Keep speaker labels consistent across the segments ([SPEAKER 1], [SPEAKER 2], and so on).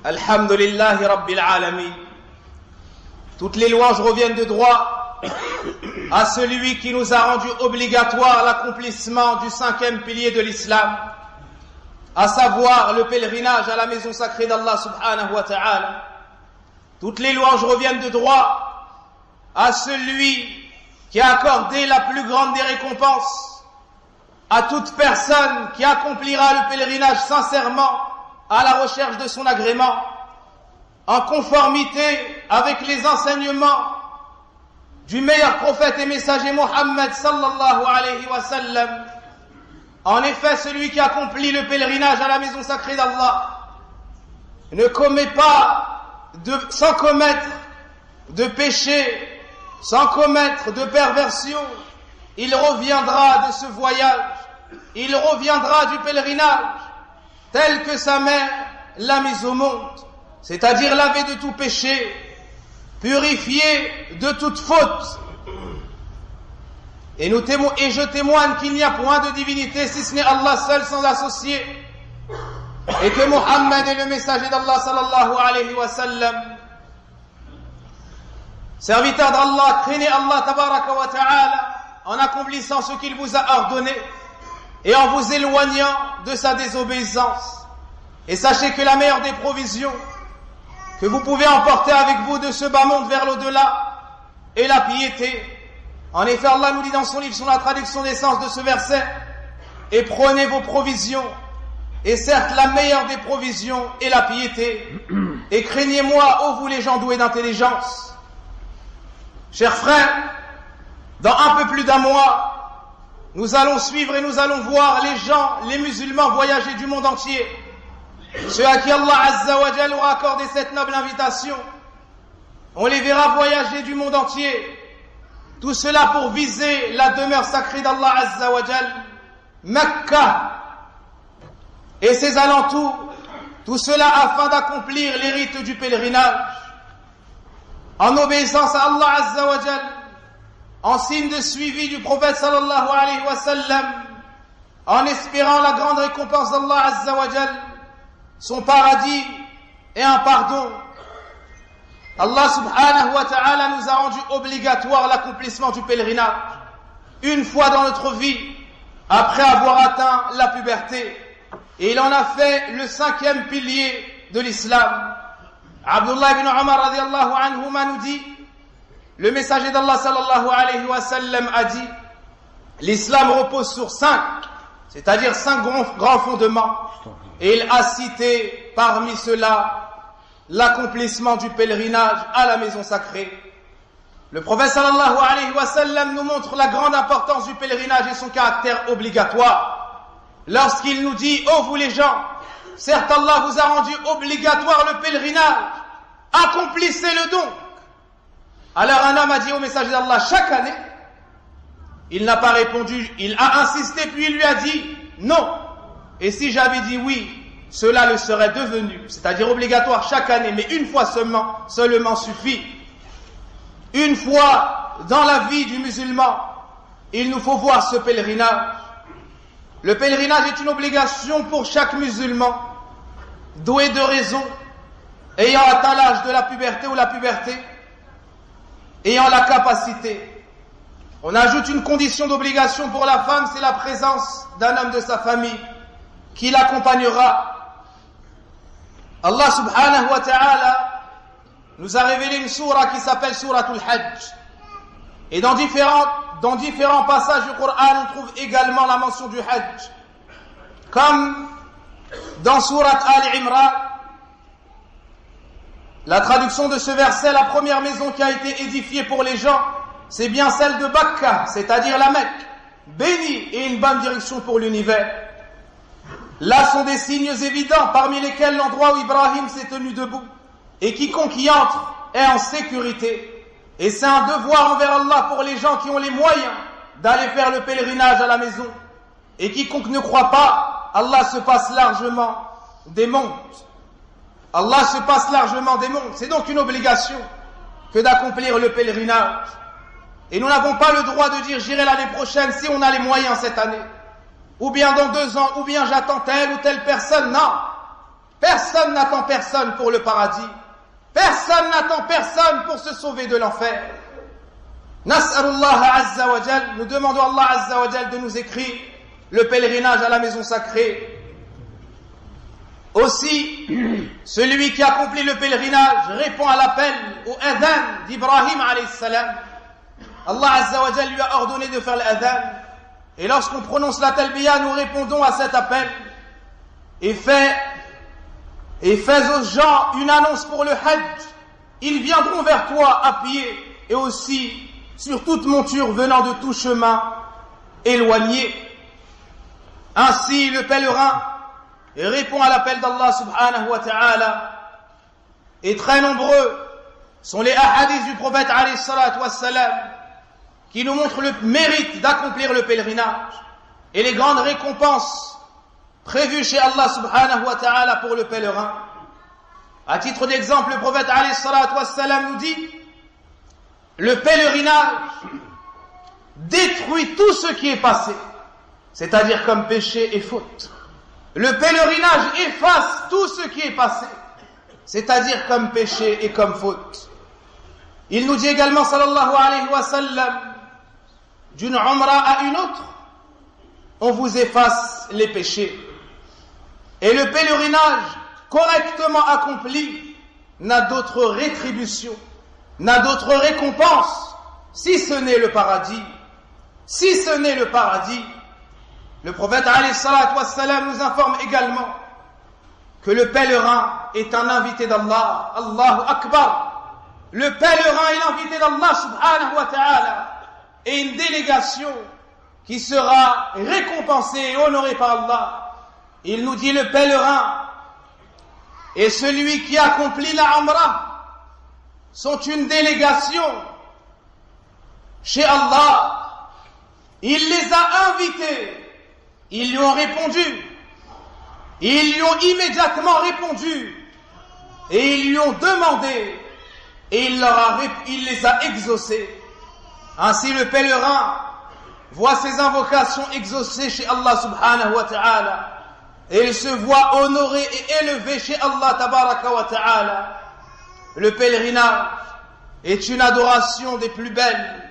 [SPEAKER 1] Alhamdulillahi Rabbil Alamin. Toutes les louanges reviennent de droit à celui qui nous a rendu obligatoire l'accomplissement du 5e pilier de l'islam, à savoir le pèlerinage à la maison sacrée d'Allah subhanahu wa ta'ala. Toutes les louanges reviennent de droit à celui qui a accordé la plus grande des récompenses à toute personne qui accomplira le pèlerinage sincèrement à la recherche de son agrément, en conformité avec les enseignements du meilleur prophète et messager Mohammed sallallahu alayhi wa sallam. En effet, celui qui accomplit le pèlerinage à la maison sacrée d'Allah ne commet pas sans commettre de péché, sans commettre de perversion. Il reviendra de ce voyage, il reviendra du pèlerinage tel que sa mère l'a mis au monde, c'est-à-dire lavé de tout péché, purifié de toute faute. Et je témoigne qu'il n'y a point de divinité si ce n'est Allah seul sans associé, et que Mohammed est le messager d'Allah sallallahu alayhi wa sallam. Serviteur d'Allah, craignez Allah tabaraka wa ta'ala en accomplissant ce qu'il vous a ordonné et en vous éloignant de sa désobéissance. Et sachez que la meilleure des provisions que vous pouvez emporter avec vous de ce bas monde vers l'au-delà est la piété. En effet, Allah nous dit dans son livre sur la traduction des sens de ce verset: et prenez vos provisions. Et certes, la meilleure des provisions est la piété. Et craignez-moi, ô vous les gens doués d'intelligence. Chers frères, dans un peu plus d'un mois, nous allons suivre et nous allons voir les gens, les musulmans voyager du monde entier. Ceux à qui Allah Azza wa Jal aura accordé cette noble invitation, on les verra voyager du monde entier. Tout cela pour viser la demeure sacrée d'Allah Azza wa Jal, Mecca et ses alentours. Tout cela afin d'accomplir les rites du pèlerinage, en obéissance à Allah Azza wa Jal, en signe de suivi du prophète sallallahu alayhi wa sallam, en espérant la grande récompense d'Allah Azza wa Jal, son paradis et un pardon. Allah subhanahu wa ta'ala nous a rendu obligatoire l'accomplissement du pèlerinage une fois dans notre vie, après avoir atteint la puberté, et il en a fait le 5e pilier de l'islam. Abdullah ibn Umar radiallahu anhuma nous dit: le messager d'Allah sallallahu alayhi wa sallam a dit, l'islam repose sur 5, c'est-à-dire 5 grands fondements, et il a cité parmi ceux-là l'accomplissement du pèlerinage à la maison sacrée. Le prophète sallallahu alayhi wa sallam nous montre la grande importance du pèlerinage et son caractère obligatoire lorsqu'il nous dit: ô vous les gens, certes Allah vous a rendu obligatoire le pèlerinage, accomplissez-le donc. Alors un homme a dit au messager d'Allah: chaque année? Il n'a pas répondu, il a insisté, puis il lui a dit: non. Et si j'avais dit oui, cela le serait devenu, c'est-à-dire obligatoire chaque année, mais une fois seulement suffit. Une fois dans la vie du musulman, il nous faut voir ce pèlerinage. Le pèlerinage est une obligation pour chaque musulman, doué de raison, ayant atteint l'âge de la puberté ou la puberté, ayant la capacité. On ajoute une condition d'obligation pour la femme, c'est la présence d'un homme de sa famille qui l'accompagnera. Allah subhanahu wa ta'ala nous a révélé une sourate qui s'appelle Souratul Hajj. Et dans différents passages du Coran, on trouve également la mention du Hajj. Comme dans Sourate Ali Imran, la traduction de ce verset: la première maison qui a été édifiée pour les gens, c'est bien celle de Bakka, c'est-à-dire la Mecque, bénie et une bonne direction pour l'univers. Là sont des signes évidents, parmi lesquels l'endroit où Ibrahim s'est tenu debout, et quiconque y entre est en sécurité. Et c'est un devoir envers Allah pour les gens qui ont les moyens d'aller faire le pèlerinage à la maison. Et quiconque ne croit pas, Allah se passe largement des mondes. Allah se passe largement des mondes. C'est donc une obligation que d'accomplir le pèlerinage. Et nous n'avons pas le droit de dire: j'irai l'année prochaine si on a les moyens cette année, ou bien dans 2 ans, ou bien j'attends telle ou telle personne. Non, Personne n'attend personne pour le paradis. Personne n'attend personne pour se sauver de l'enfer. Nas'alullah Azza wa Jal, nous demandons à Allah Azza wa Jal de nous écrire le pèlerinage à la maison sacrée. Aussi, celui qui accomplit le pèlerinage répond à l'appel au adhan d'Ibrahim alayhi salam. Allah Azza wa Jal lui a ordonné de faire l'adhan. Et lorsqu'on prononce la talbiya, nous répondons à cet appel. Et fais aux gens une annonce pour le hajj. Ils viendront vers toi à pied et aussi sur toute monture venant de tout chemin éloigné. Ainsi, le pèlerin répond à l'appel d'Allah subhanahu wa ta'ala. Et très nombreux sont les hadiths du prophète alayhi salatu wassalam qui nous montrent le mérite d'accomplir le pèlerinage et les grandes récompenses prévues chez Allah subhanahu wa ta'ala pour le pèlerin. À titre d'exemple, le prophète alayhi salatu wassalam nous dit: le pèlerinage détruit tout ce qui est passé, c'est-à-dire comme péché et faute. Le pèlerinage efface tout ce qui est passé, c'est-à-dire comme péché et comme faute. Il nous dit également, sallallahu alayhi wa sallam, d'une umrah à une autre, on vous efface les péchés. Et le pèlerinage correctement accompli n'a d'autre rétribution, n'a d'autre récompense, si ce n'est le paradis. Si ce n'est le paradis. Le prophète alayhi salatu wassalam nous informe également que le pèlerin est un invité d'Allah. Allahu Akbar. Le pèlerin est l'invité d'Allah subhanahu wa ta'ala et une délégation qui sera récompensée et honorée par Allah. Il nous dit: le pèlerin et celui qui accomplit la Umrah sont une délégation chez Allah. Il les a invités. Ils lui ont répondu. Ils lui ont immédiatement répondu. Et ils lui ont demandé. Et il les a exaucés. Ainsi, le pèlerin voit ses invocations exaucées chez Allah subhanahu wa ta'ala. Et il se voit honoré et élevé chez Allah tabaraka wa ta'ala. Le pèlerinage est une adoration des plus belles,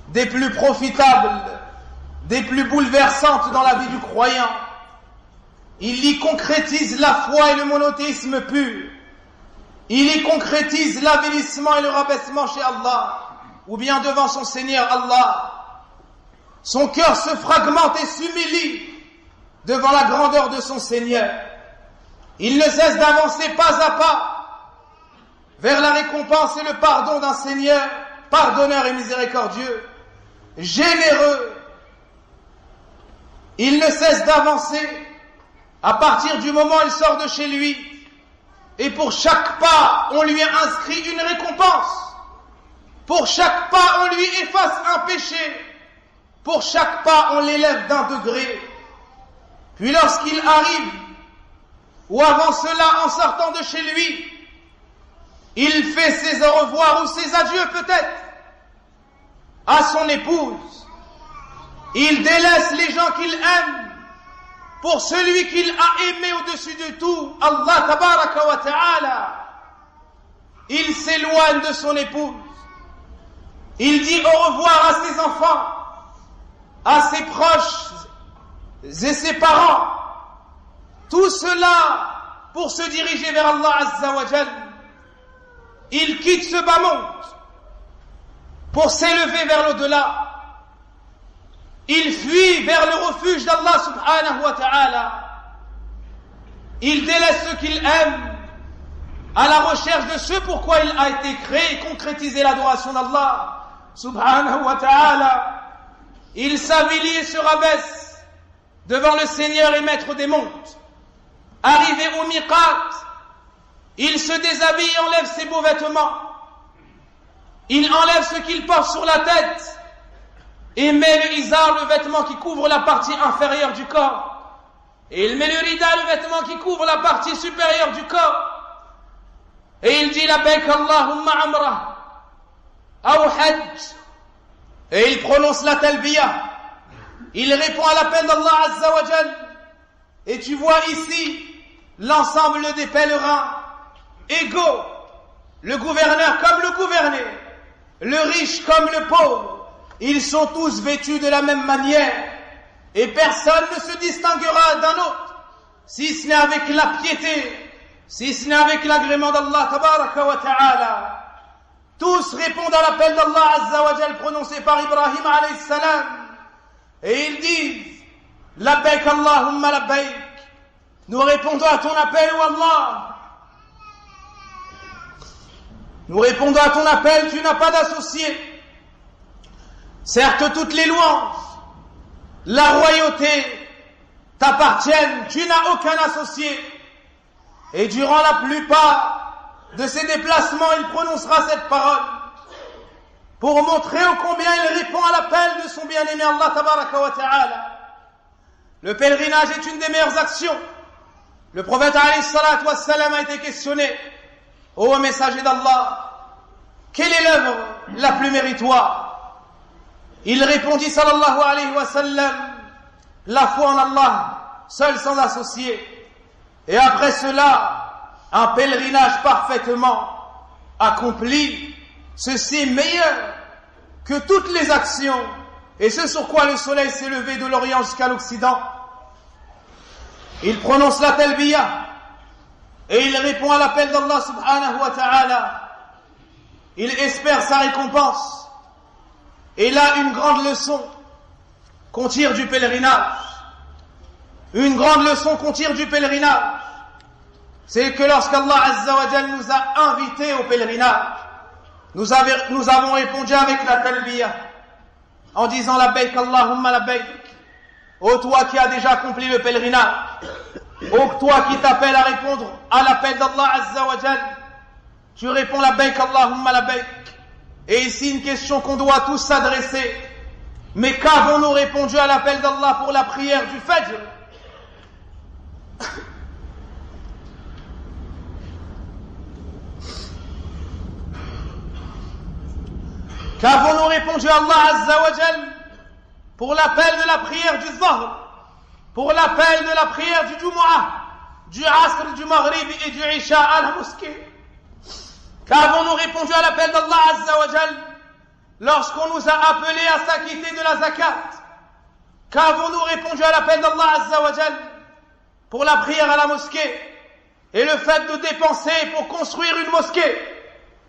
[SPEAKER 1] des plus profitables, des plus bouleversantes dans la vie du croyant. Il y concrétise la foi et le monothéisme pur. Il y concrétise l'avilissement et le rabaissement chez Allah, ou bien devant son Seigneur Allah. Son cœur se fragmente et s'humilie devant la grandeur de son Seigneur. Il ne cesse d'avancer pas à pas vers la récompense et le pardon d'un Seigneur pardonneur et miséricordieux, généreux. Il ne cesse d'avancer à partir du moment où il sort de chez lui. Et pour chaque pas, on lui a inscrit une récompense. Pour chaque pas, on lui efface un péché. Pour chaque pas, on l'élève d'un degré. Puis lorsqu'il arrive, ou avant cela, en sortant de chez lui, il fait ses au revoir ou ses adieux peut-être à son épouse. Il délaisse les gens qu'il aime pour celui qu'il a aimé au-dessus de tout, Allah tabaraka wa ta'ala. Il s'éloigne de son épouse. Il dit au revoir à ses enfants, à ses proches et ses parents. Tout cela pour se diriger vers Allah Azza wa Jal. Il quitte ce bas monde pour s'élever vers l'au-delà. Il fuit vers le refuge d'Allah subhanahu wa ta'ala. Il délaisse ce qu'il aime à la recherche de ce pourquoi il a été créé, concrétiser l'adoration d'Allah subhanahu wa ta'ala. Il s'avilit et se rabaisse devant le Seigneur et Maître des mondes. Arrivé au miqat, il se déshabille et enlève ses beaux vêtements. Il enlève ce qu'il porte sur la tête et met le izar, le vêtement qui couvre la partie inférieure du corps. Et il met le rida, le vêtement qui couvre la partie supérieure du corps. Et il dit labbaik Allahumma amra aw hajj. Et il prononce la talbiya. Il répond à l'appel d'Allah Azza wa Jal. Et tu vois ici l'ensemble des pèlerins égaux, le gouverneur comme le gouverné, le riche comme le pauvre, ils sont tous vêtus de la même manière et personne ne se distinguera d'un autre si ce n'est avec la piété, si ce n'est avec l'agrément d'Allah tabaraka wa ta'ala. Tous répondent à l'appel d'Allah Azza wa Jal prononcé par Ibrahim alayhi salam et ils disent Labbaik Allahumma labbaik. Nous répondons à ton appel, ô Allah. Nous répondons à ton appel, tu n'as pas d'associé. Certes, toutes les louanges, la royauté t'appartiennent, tu n'as aucun associé. Et durant la plupart de ses déplacements, il prononcera cette parole pour montrer ô combien il répond à l'appel de son bien-aimé Allah tabaraka wa ta'ala. Le pèlerinage est une des meilleures actions. Le prophète alayhi salatu wassalam a été questionné: ô messager d'Allah, quelle est l'œuvre la plus méritoire? Il répondit sallallahu alayhi wa sallam: la foi en Allah, seul sans associé. Et après cela, un pèlerinage parfaitement accompli. Ceci est meilleur que toutes les actions et ce sur quoi le soleil s'est levé de l'Orient jusqu'à l'Occident. Il prononce la talbiya et il répond à l'appel d'Allah subhanahu wa ta'ala. Il espère sa récompense. Et là, une grande leçon qu'on tire du pèlerinage. Une grande leçon qu'on tire du pèlerinage, c'est que lorsqu'Allah Azza wa Jal nous a invités au pèlerinage, nous avons répondu avec la talbiya en disant Labbaik Allahumma labbaik. Ô toi qui as déjà accompli le pèlerinage, ô toi qui t'appelles à répondre à l'appel d'Allah Azza wa Jal, tu réponds Labbaik Allahumma labbaik. Et ici une question qu'on doit tous s'adresser: mais qu'avons-nous répondu à l'appel d'Allah pour la prière du Fajr? Qu'avons-nous répondu à Allah Azza wa Jal pour l'appel de la prière du Zahr, pour l'appel de la prière du Jumu'ah, du Asr, du Maghrib et du Isha à la mosquée? Qu'avons-nous répondu à l'appel d'Allah Azza wa Jal lorsqu'on nous a appelés à s'acquitter de la zakat? Qu'avons-nous répondu à l'appel d'Allah Azza wa Jal pour la prière à la mosquée et le fait de dépenser pour construire une mosquée?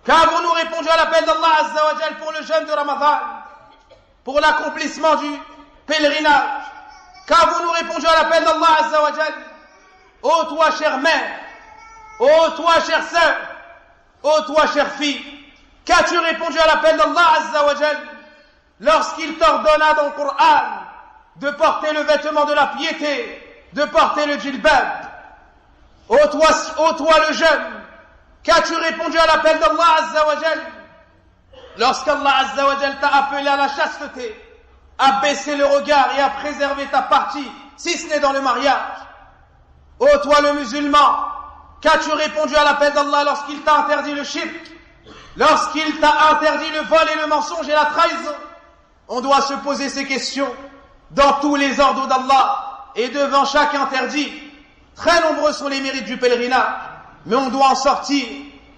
[SPEAKER 1] Qu'avons-nous répondu à l'appel d'Allah Azza wa Jal pour le jeûne de Ramadan, pour l'accomplissement du pèlerinage? Qu'avons-nous répondu à l'appel d'Allah Azza wa Jal? Ô toi chère mère, ô toi chère sœur, ô toi chère fille, qu'as-tu répondu à l'appel d'Allah Azza wa Jal lorsqu'il t'ordonna dans le Coran de porter le vêtement de la piété, de porter le djilbab? Ô toi le jeune, qu'as-tu répondu à l'appel d'Allah Azza wa Jal lorsqu'Allah Azza wa Jal t'a appelé à la chasteté, à baisser le regard et à préserver ta partie, si ce n'est dans le mariage? Ô toi le musulman, qu'as-tu répondu à l'appel d'Allah lorsqu'il t'a interdit le shirk, lorsqu'il t'a interdit le vol et le mensonge et la trahison? On doit se poser ces questions dans tous les ordres d'Allah et devant chaque interdit. Très nombreux sont les mérites du pèlerinage, mais on doit en sortir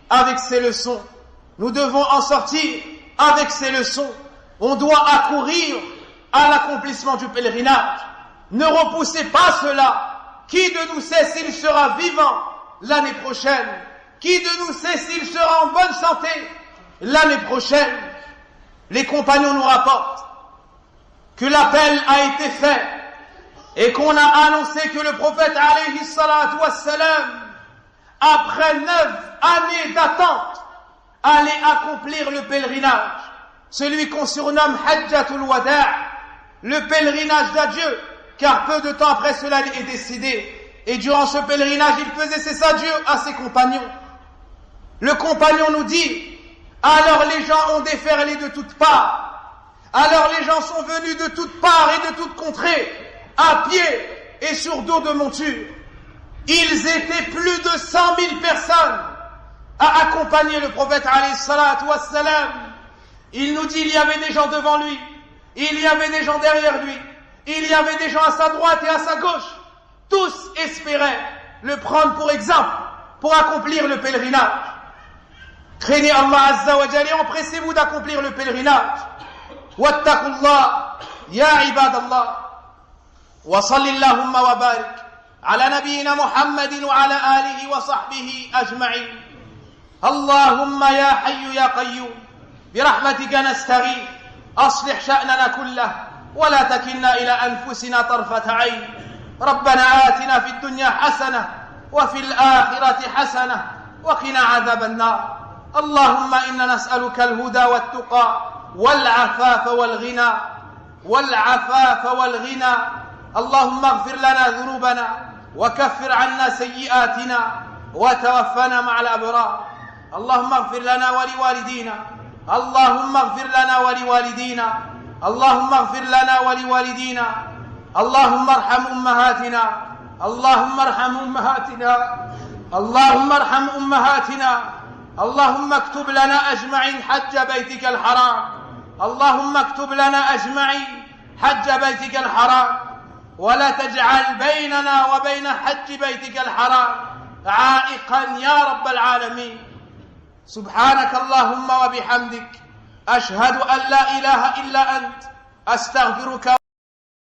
[SPEAKER 1] avec ces leçons. Nous devons en sortir avec ces leçons. On doit accourir à l'accomplissement du pèlerinage. Ne repoussez pas cela. Qui de nous sait s'il sera vivant l'année prochaine? Qui de nous sait s'il sera en bonne santé l'année prochaine? Les compagnons nous rapportent que l'appel a été fait et qu'on a annoncé que le prophète alayhi salatu wassalam, après 9 années d'attente, allait accomplir le pèlerinage, celui qu'on surnomme Hajjatul Wada', le pèlerinage d'adieu, car peu de temps après cela il est décédé. Et durant ce pèlerinage, il faisait ses adieux à ses compagnons. Le compagnon nous dit: alors les gens ont déferlé de toutes parts, alors les gens sont venus de toutes parts et de toutes contrées, à pied et sur dos de monture. Ils étaient plus de 100 000 personnes à accompagner le prophète alayhi salatu wassalam. Il nous dit: il y avait des gens devant lui, il y avait des gens derrière lui, il y avait des gens à sa droite et à sa gauche. Tous espéraient le prendre pour exemple, pour accomplir le pèlerinage. Craignez Allah Azza wa Jalla et empressez-vous d'accomplir le pèlerinage. Wattaqullah, ya ibadallah. Wa sallallahu wa barik ala nabiyyina Muhammadin wa ala alihi wa sahbihi ajma'in. Allahumma ya hayyu ya qayyum, birahmatika nastaghith, aslih sha'nana kullah, wa la takilna ila anfusina tarfata 'ayn. ربنا آتنا في الدنيا حسنة وفي الآخرة حسنة وقنا عذاب النار. اللهم إنا نسألك الهدى والتقى والعفاف والغنى. اللهم اغفر لنا ذنوبنا وكفر عنا سيئاتنا وتوفنا مع الأبرار. اللهم اغفر لنا ولوالدينا. اللهم اغفر لنا ولوالدينا. اللهم اغفر لنا ولوالدينا. اللهم ارحم أمهاتنا. اللهم ارحم أمهاتنا. اللهم ارحم أمهاتنا. اللهم اكتب لنا أجمعين حج بيتك الحرام. اللهم اكتب لنا أجمعين حج بيتك الحرام، ولا تجعل بيننا وبين حج بيتك الحرام عائقا يا رب العالمين. سبحانك اللهم وبحمدك، أشهد أن لا إله إلا أنت، أستغفرك